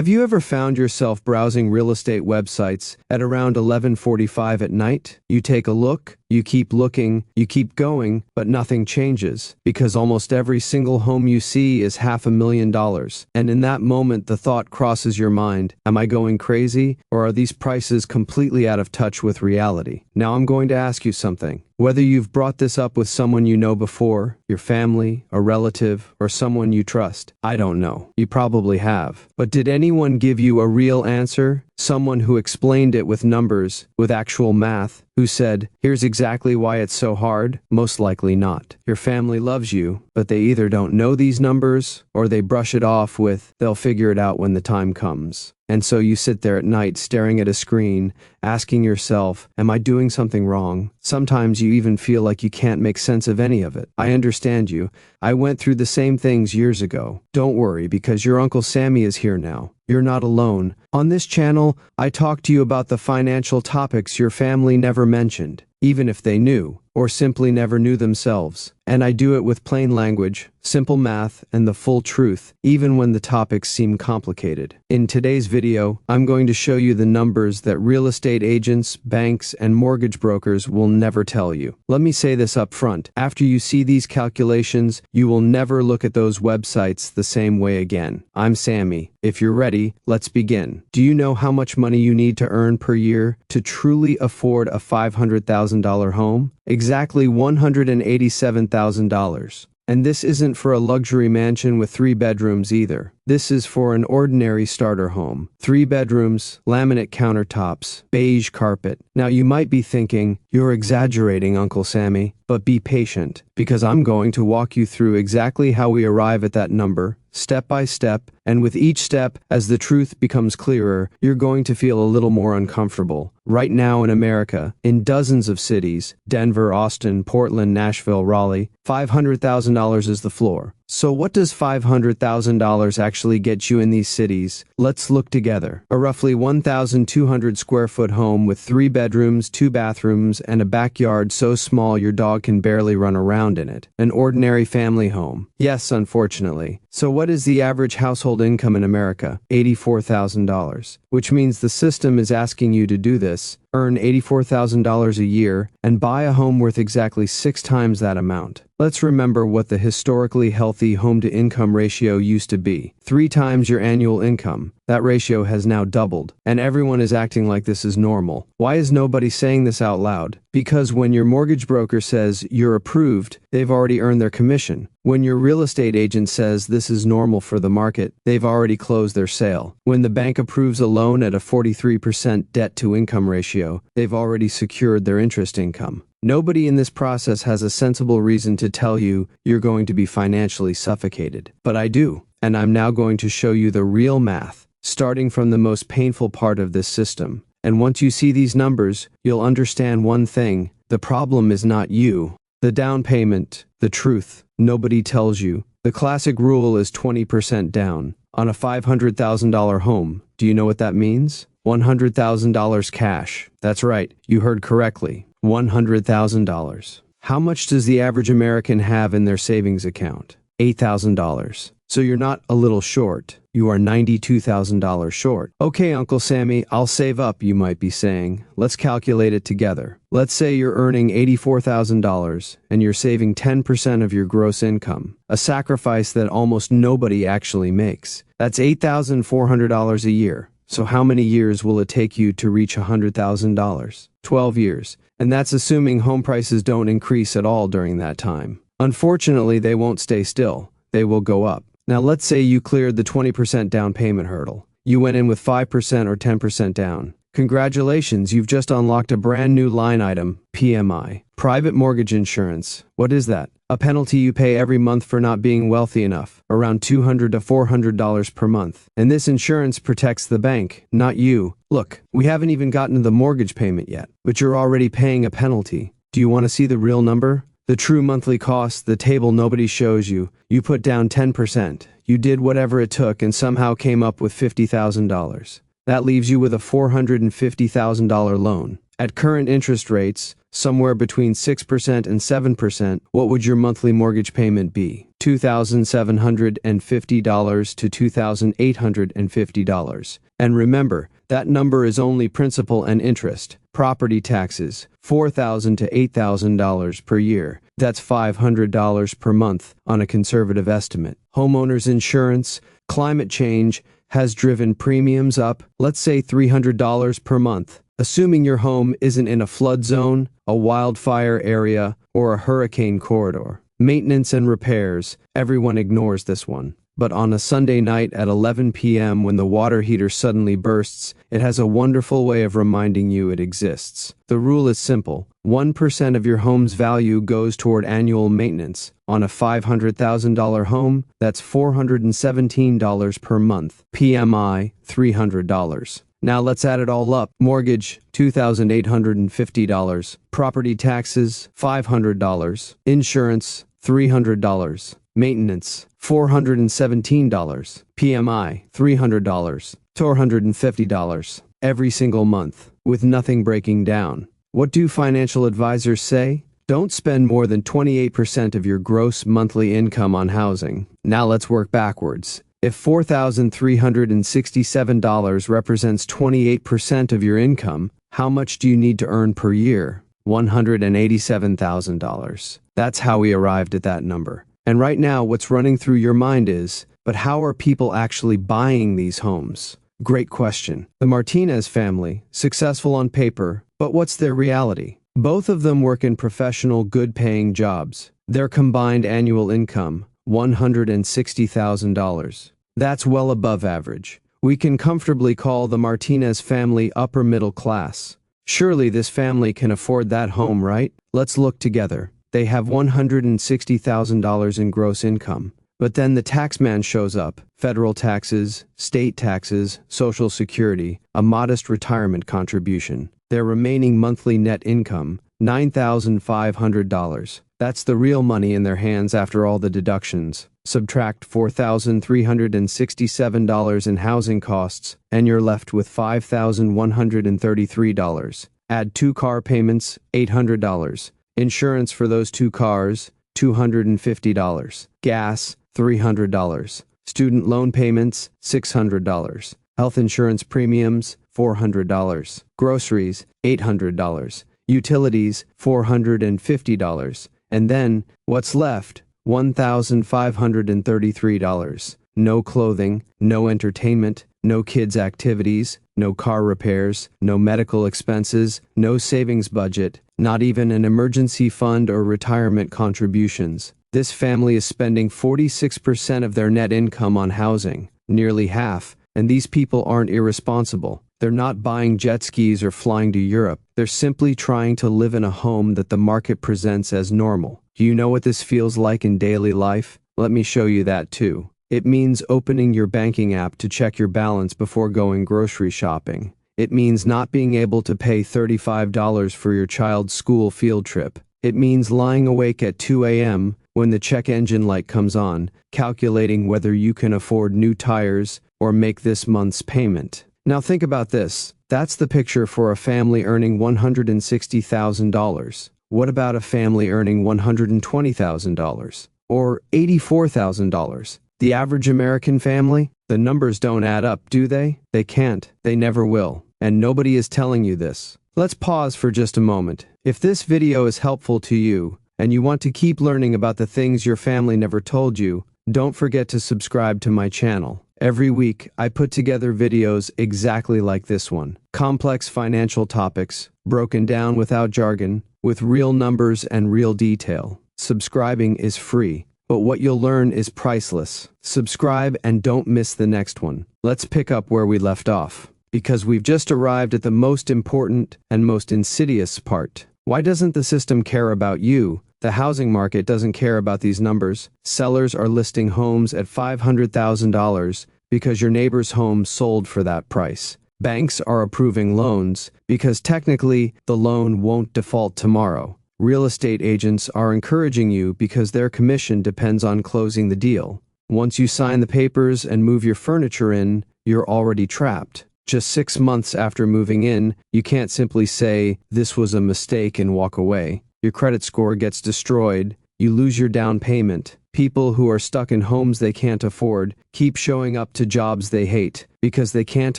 Have you ever found yourself browsing real estate websites at around 11:45 at night? You take a look, you keep looking, you keep going, but nothing changes, because almost every single home you see is $500,000. And in that moment, the thought crosses your mind, am I going crazy, or are these prices completely out of touch with reality? Now I'm going to ask you something. Whether you've brought this up with someone you know before, your family, a relative, or someone you trust, I don't know. You probably have. But did anyone give you a real answer? Someone who explained it with numbers, with actual math, who said, here's exactly why it's so hard? Most likely not. Your family loves you, but they either don't know these numbers, or they brush it off with, they'll figure it out when the time comes. And so you sit there at night staring at a screen, asking yourself, am I doing something wrong? Sometimes you even feel like you can't make sense of any of it. I understand you. I went through the same things years ago. Don't worry, because your Uncle Sammy is here now. You're not alone. On this channel, I talk to you about the financial topics your family never mentioned, even if they knew, or simply never knew themselves. And I do it with plain language, simple math, and the full truth, even when the topics seem complicated. In today's video, I'm going to show you the numbers that real estate agents, banks, and mortgage brokers will never tell you. Let me say this up front. After you see these calculations, you will never look at those websites the same way again. I'm Sammy. If you're ready, let's begin. Do you know how much money you need to earn per year to truly afford a $500,000 home? Exactly $187,000. And this isn't for a luxury mansion with 3 bedrooms either. This is for an ordinary starter home. 3 bedrooms, laminate countertops, beige carpet. Now you might be thinking, you're exaggerating, Uncle Sammy, but be patient, because I'm going to walk you through exactly how we arrive at that number, step by step, and with each step, as the truth becomes clearer, you're going to feel a little more uncomfortable. Right now in America, in dozens of cities, Denver, Austin, Portland, Nashville, Raleigh, $500,000 is the floor. So what does $500,000 actually get you in these cities? Let's look together. A roughly 1,200 square foot home with 3 bedrooms, 2 bathrooms, and a backyard so small your dog can barely run around in it. An ordinary family home. Yes, unfortunately. So what is the average household income in America? $84,000. Which means the system is asking you to do this, earn $84,000 a year, and buy a home worth exactly 6 times that amount. Let's remember what the historically healthy home-to-income ratio used to be. 3 times your annual income. That ratio has now doubled, and everyone is acting like this is normal. Why is nobody saying this out loud? Because when your mortgage broker says you're approved, they've already earned their commission. When your real estate agent says this is normal for the market, they've already closed their sale. When the bank approves a loan at a 43% debt-to-income ratio, they've already secured their interest income. Nobody in this process has a sensible reason to tell you you're going to be financially suffocated. But I do, and I'm now going to show you the real math, starting from the most painful part of this system. And once you see these numbers, you'll understand one thing. The problem is not you. The down payment, the truth, nobody tells you. The classic rule is 20% down. On a $500,000 home, do you know what that means? $100,000 cash. That's right, you heard correctly. $100,000. How much does the average American have in their savings account? $8,000. So you're not a little short. You are $92,000 short. Okay, Uncle Sammy, I'll save up, you might be saying. Let's calculate it together. Let's say you're earning $84,000 and you're saving 10% of your gross income, a sacrifice that almost nobody actually makes. That's $8,400 a year. So how many years will it take you to reach $100,000? 12 years. And that's assuming home prices don't increase at all during that time. Unfortunately, they won't stay still. They will go up. Now let's say you cleared the 20% down payment hurdle. You went in with 5% or 10% down. Congratulations, you've just unlocked a brand new line item, PMI. Private mortgage insurance. What is that? A penalty you pay every month for not being wealthy enough, around $200 to $400 per month. And this insurance protects the bank, not you. Look, we haven't even gotten to the mortgage payment yet, but you're already paying a penalty. Do you want to see the real number? The true monthly cost, the table nobody shows you. You put down 10%. You did whatever it took and somehow came up with $50,000. That leaves you with a $450,000 loan. At current interest rates, somewhere between 6% and 7%, what would your monthly mortgage payment be? $2,750 to $2,850. And remember, that number is only principal and interest. Property taxes, $4,000 to $8,000 per year. That's $500 per month on a conservative estimate. Homeowners insurance, climate change has driven premiums up, let's say $300 per month. Assuming your home isn't in a flood zone, a wildfire area, or a hurricane corridor. Maintenance and repairs, everyone ignores this one. But on a Sunday night at 11 p.m. when the water heater suddenly bursts, it has a wonderful way of reminding you it exists. The rule is simple. 1% of your home's value goes toward annual maintenance. On a $500,000 home, that's $417 per month. PMI, $300. Now let's add it all up. Mortgage, $2,850. Property taxes, $500. Insurance, $300. Maintenance, $417. PMI, $300. $450. Every single month, with nothing breaking down. What do financial advisors say? Don't spend more than 28% of your gross monthly income on housing. Now let's work backwards. If $4,367 represents 28% of your income, how much do you need to earn per year? $187,000. That's how we arrived at that number. And right now, what's running through your mind is, but how are people actually buying these homes? Great question. The Martinez family, successful on paper, but what's their reality? Both of them work in professional, good-paying jobs. Their combined annual income, $160,000. That's well above average. We can comfortably call the Martinez family upper middle class. Surely this family can afford that home, right? Let's look together. They have $160,000 in gross income. But then the taxman shows up. Federal taxes, state taxes, Social Security, a modest retirement contribution. Their remaining monthly net income, $9,500. That's the real money in their hands after all the deductions. Subtract $4,367 in housing costs, and you're left with $5,133. Add 2 car payments, $800. Insurance for those 2 cars, $250. Gas, $300. Student loan payments, $600. Health insurance premiums, $400. Groceries, $800. Utilities, $450. And then, what's left? $1,533. No clothing, no entertainment, no kids' activities, no car repairs, no medical expenses, no savings budget, not even an emergency fund or retirement contributions. This family is spending 46% of their net income on housing, nearly half, and these people aren't irresponsible. They're not buying jet skis or flying to Europe. They're simply trying to live in a home that the market presents as normal. Do you know what this feels like in daily life? Let me show you that too. It means opening your banking app to check your balance before going grocery shopping. It means not being able to pay $35 for your child's school field trip. It means lying awake at 2 a.m. when the check engine light comes on, calculating whether you can afford new tires or make this month's payment. Now think about this. That's the picture for a family earning $160,000. What about a family earning $120,000? Or $84,000? The average American family? The numbers don't add up, do they? They can't. They never will. And nobody is telling you this. Let's pause for just a moment. If this video is helpful to you, and you want to keep learning about the things your family never told you, don't forget to subscribe to my channel. Every week, I put together videos exactly like this one. Complex financial topics, broken down without jargon, with real numbers and real detail. Subscribing is free, but what you'll learn is priceless. Subscribe and don't miss the next one. Let's pick up where we left off, because we've just arrived at the most important and most insidious part. Why doesn't the system care about you? The housing market doesn't care about these numbers. Sellers are listing homes at $500,000 because your neighbor's home sold for that price. Banks are approving loans because technically the loan won't default tomorrow. Real estate agents are encouraging you because their commission depends on closing the deal. Once you sign the papers and move your furniture in, you're already trapped. Just 6 months after moving in, you can't simply say, "This was a mistake," and walk away. Your credit score gets destroyed, you lose your down payment, People who are stuck in homes they can't afford keep showing up to jobs they hate because they can't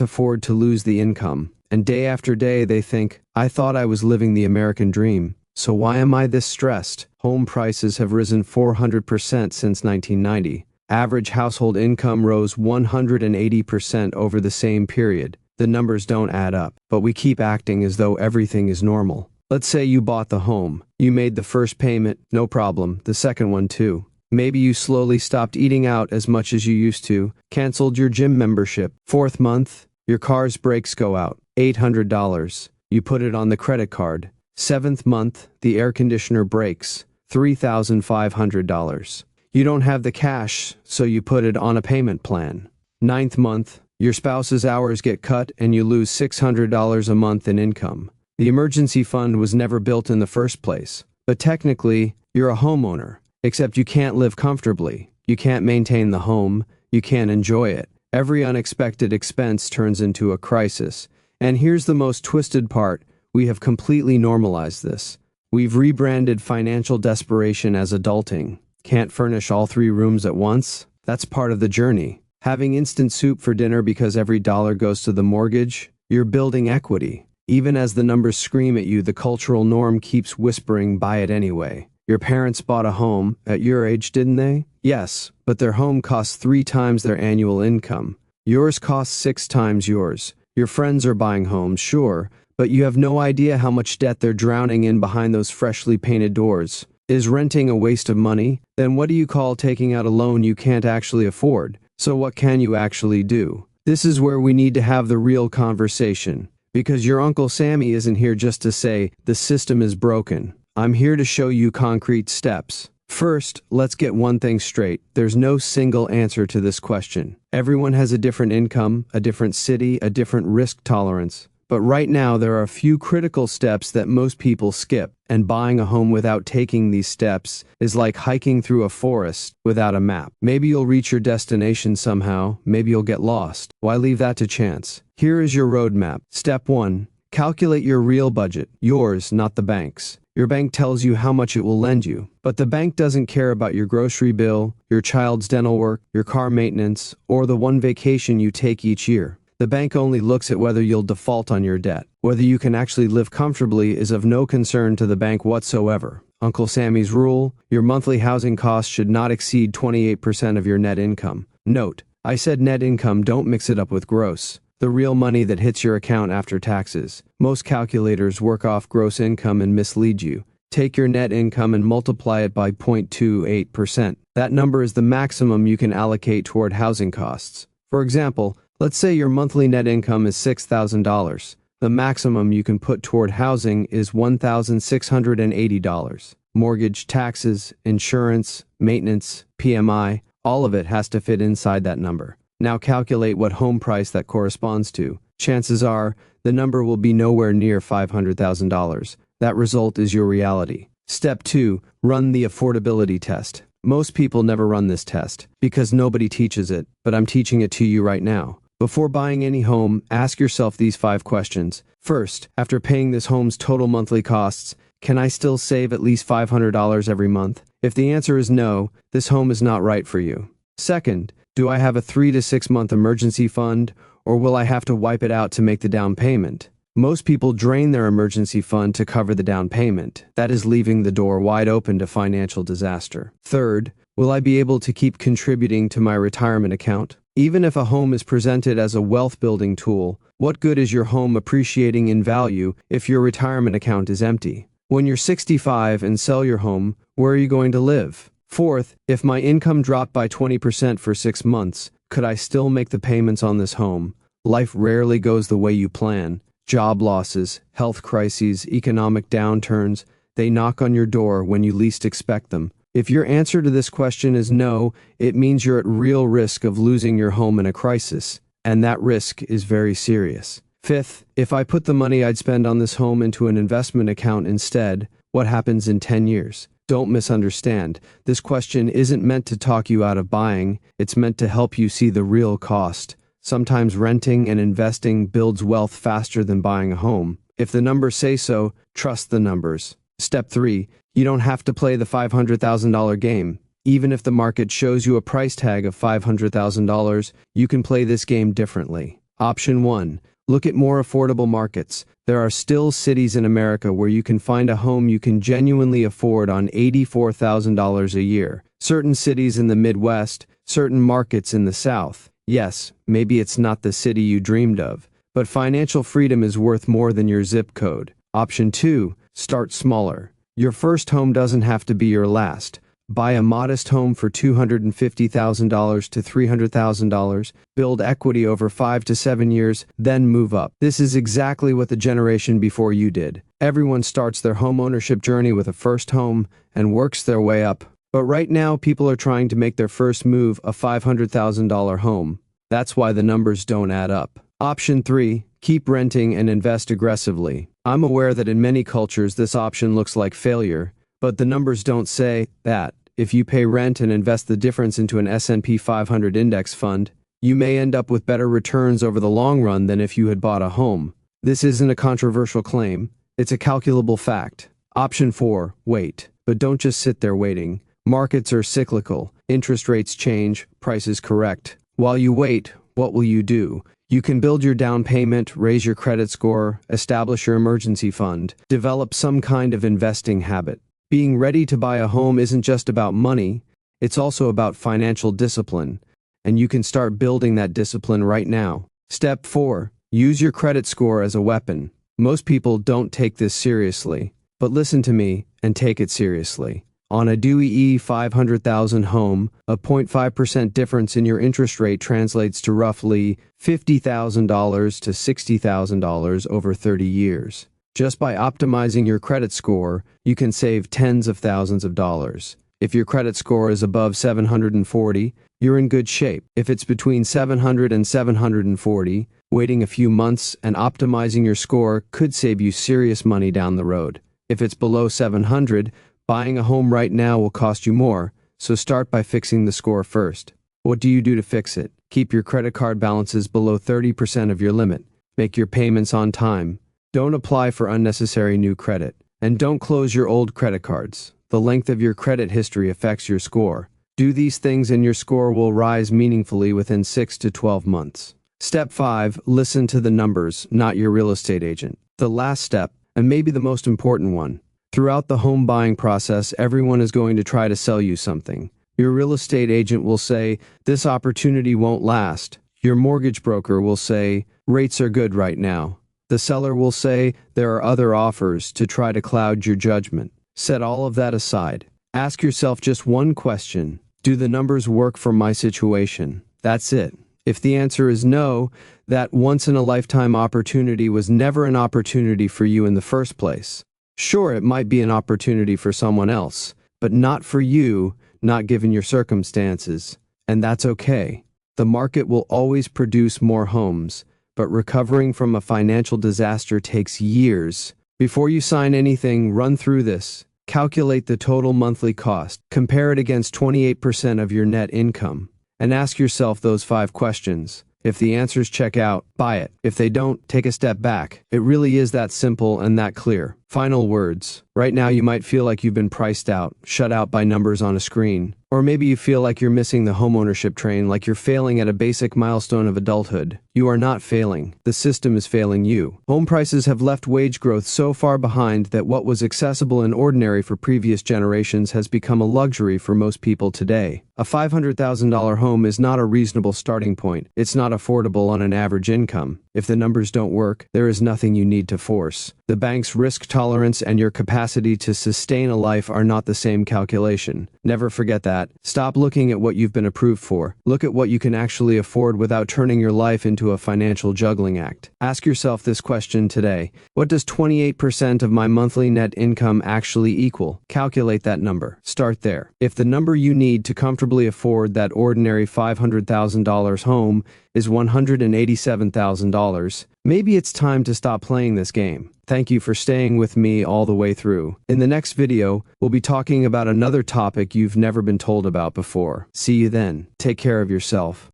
afford to lose the income. And day after day they think, I thought I was living the American dream, so why am I this stressed? Home prices have risen 400% since 1990. Average household income rose 180% over the same period. The numbers don't add up, but we keep acting as though everything is normal. Let's say you bought the home. You made the first payment, no problem, the second one too. Maybe you slowly stopped eating out as much as you used to, canceled your gym membership. Fourth month, your car's brakes go out, $800. You put it on the credit card. Seventh month, the air conditioner breaks, $3,500. You don't have the cash, so you put it on a payment plan. Ninth month, your spouse's hours get cut and you lose $600 a month in income. The emergency fund was never built in the first place, but technically, you're a homeowner. Except you can't live comfortably, you can't maintain the home, you can't enjoy it. Every unexpected expense turns into a crisis. And here's the most twisted part, we have completely normalized this. We've rebranded financial desperation as adulting. Can't furnish all 3 rooms at once? That's part of the journey. Having instant soup for dinner because every dollar goes to the mortgage? You're building equity. Even as the numbers scream at you, the cultural norm keeps whispering, buy it anyway. Your parents bought a home at your age, didn't they? Yes, but their home costs 3 times their annual income. Yours costs 6 times yours. Your friends are buying homes, sure, but you have no idea how much debt they're drowning in behind those freshly painted doors. Is renting a waste of money? Then what do you call taking out a loan you can't actually afford? So what can you actually do? This is where we need to have the real conversation. Because your Uncle Sammy isn't here just to say, the system is broken. I'm here to show you concrete steps. First, let's get one thing straight. There's no single answer to this question. Everyone has a different income, a different city, a different risk tolerance. But right now, there are a few critical steps that most people skip, and buying a home without taking these steps is like hiking through a forest without a map. Maybe you'll reach your destination somehow, maybe you'll get lost. Why leave that to chance? Here is your roadmap. Step 1. Calculate your real budget, yours, not the bank's. Your bank tells you how much it will lend you, but the bank doesn't care about your grocery bill, your child's dental work, your car maintenance, or the one vacation you take each year. The bank only looks at whether you'll default on your debt. Whether you can actually live comfortably is of no concern to the bank whatsoever. Uncle Sammy's rule, your monthly housing costs should not exceed 28% of your net income. Note, I said net income, don't mix it up with gross. The real money that hits your account after taxes. Most calculators work off gross income and mislead you. Take your net income and multiply it by 0.28%. That number is the maximum you can allocate toward housing costs. For example, let's say your monthly net income is $6,000. The maximum you can put toward housing is $1,680. Mortgage, taxes, insurance, maintenance, PMI, all of it has to fit inside that number. Now calculate what home price that corresponds to. Chances are, the number will be nowhere near $500,000. That result is your reality. Step 2. Run the affordability test. Most people never run this test, because nobody teaches it, but I'm teaching it to you right now. Before buying any home, ask yourself these 5 questions. First, after paying this home's total monthly costs, can I still save at least $500 every month? If the answer is no, this home is not right for you. Second, do I have a 3 to 6 month emergency fund, or will I have to wipe it out to make the down payment? Most people drain their emergency fund to cover the down payment. That is leaving the door wide open to financial disaster. Third, will I be able to keep contributing to my retirement account? Even if a home is presented as a wealth-building tool, what good is your home appreciating in value if your retirement account is empty? When you're 65 and sell your home, where are you going to live? Fourth, if my income dropped by 20% for 6 months, could I still make the payments on this home? Life rarely goes the way you plan. Job losses, health crises, economic downturns, they knock on your door when you least expect them. If your answer to this question is no, it means you're at real risk of losing your home in a crisis, and that risk is very serious. Fifth, if I put the money I'd spend on this home into an investment account instead, what happens in 10 years? Don't misunderstand. This question isn't meant to talk you out of buying, it's meant to help you see the real cost. Sometimes renting and investing builds wealth faster than buying a home. If the numbers say so, trust the numbers. Step 3. You don't have to play the $500,000 game. Even if the market shows you a price tag of $500,000, you can play this game differently. Option 1. Look at more affordable markets. There are still cities in America where you can find a home you can genuinely afford on $84,000 a year. Certain cities in the Midwest, certain markets in the South. Yes, maybe it's not the city you dreamed of, but financial freedom is worth more than your zip code. Option 2. Start smaller. Your first home doesn't have to be your last. Buy a modest home for $250,000 to $300,000, build equity over 5 to 7 years, then move up. This is exactly what the generation before you did. Everyone starts their home ownership journey with a first home and works their way up. But right now, people are trying to make their first move a $500,000 home. That's why the numbers don't add up. Option 3. Keep renting and invest aggressively. I'm aware that in many cultures this option looks like failure, but the numbers don't say that. If you pay rent and invest the difference into an S&P 500 index fund, you may end up with better returns over the long run than if you had bought a home. This isn't a controversial claim. It's a calculable fact. Option 4. Wait. But don't just sit there waiting. Markets are cyclical. Interest rates change, prices correct. While you wait, what will you do? You can build your down payment, raise your credit score, establish your emergency fund, develop some kind of investing habit. Being ready to buy a home isn't just about money, it's also about financial discipline, and you can start building that discipline right now. Step 4. Use your credit score as a weapon. Most people don't take this seriously, but listen to me and take it seriously. On a DOE 500,000 home, a 0.5% difference in your interest rate translates to roughly $50,000 to $60,000 over 30 years. Just by optimizing your credit score, you can save tens of thousands of dollars. If your credit score is above 740, you're in good shape. If it's between 700 and 740, waiting a few months and optimizing your score could save you serious money down the road. If it's below 700, buying a home right now will cost you more, so start by fixing the score first. What do you do to fix it? Keep your credit card balances below 30% of your limit. Make your payments on time. Don't apply for unnecessary new credit. And don't close your old credit cards. The length of your credit history affects your score. Do these things and your score will rise meaningfully within 6 to 12 months. Step 5. Listen to the numbers, not your real estate agent. The last step, and maybe the most important one. Throughout the home buying process, everyone is going to try to sell you something. Your real estate agent will say, "This opportunity won't last." Your mortgage broker will say, "Rates are good right now." The seller will say, "There are other offers," to try to cloud your judgment. Set all of that aside. Ask yourself just one question. Do the numbers work for my situation? That's it. If the answer is no, that once-in-a-lifetime opportunity was never an opportunity for you in the first place. Sure, it might be an opportunity for someone else, but not for you, not given your circumstances. And that's okay. The market will always produce more homes, but recovering from a financial disaster takes years. Before you sign anything, run through this. Calculate the total monthly cost, compare it against 28% of your net income, and ask yourself those 5 questions. If the answers check out, buy it. If they don't, take a step back. It really is that simple and that clear. Final words. Right now you might feel like you've been priced out, shut out by numbers on a screen. Or maybe you feel like you're missing the homeownership train, like you're failing at a basic milestone of adulthood. You are not failing. The system is failing you. Home prices have left wage growth so far behind that what was accessible and ordinary for previous generations has become a luxury for most people today. A $500,000 home is not a reasonable starting point. It's not affordable on an average income. If the numbers don't work, there is nothing you need to force. The bank's risk tolerance and your capacity to sustain a life are not the same calculation. Never forget that. Stop looking at what you've been approved for. Look at what you can actually afford without turning your life into a financial juggling act. Ask yourself this question today. What does 28% of my monthly net income actually equal? Calculate that number. Start there. If the number you need to comfortably afford that ordinary $500,000 home is $187,000, maybe it's time to stop playing this game. Thank you for staying with me all the way through. In the next video, we'll be talking about another topic you've never been told about before. See you then. Take care of yourself.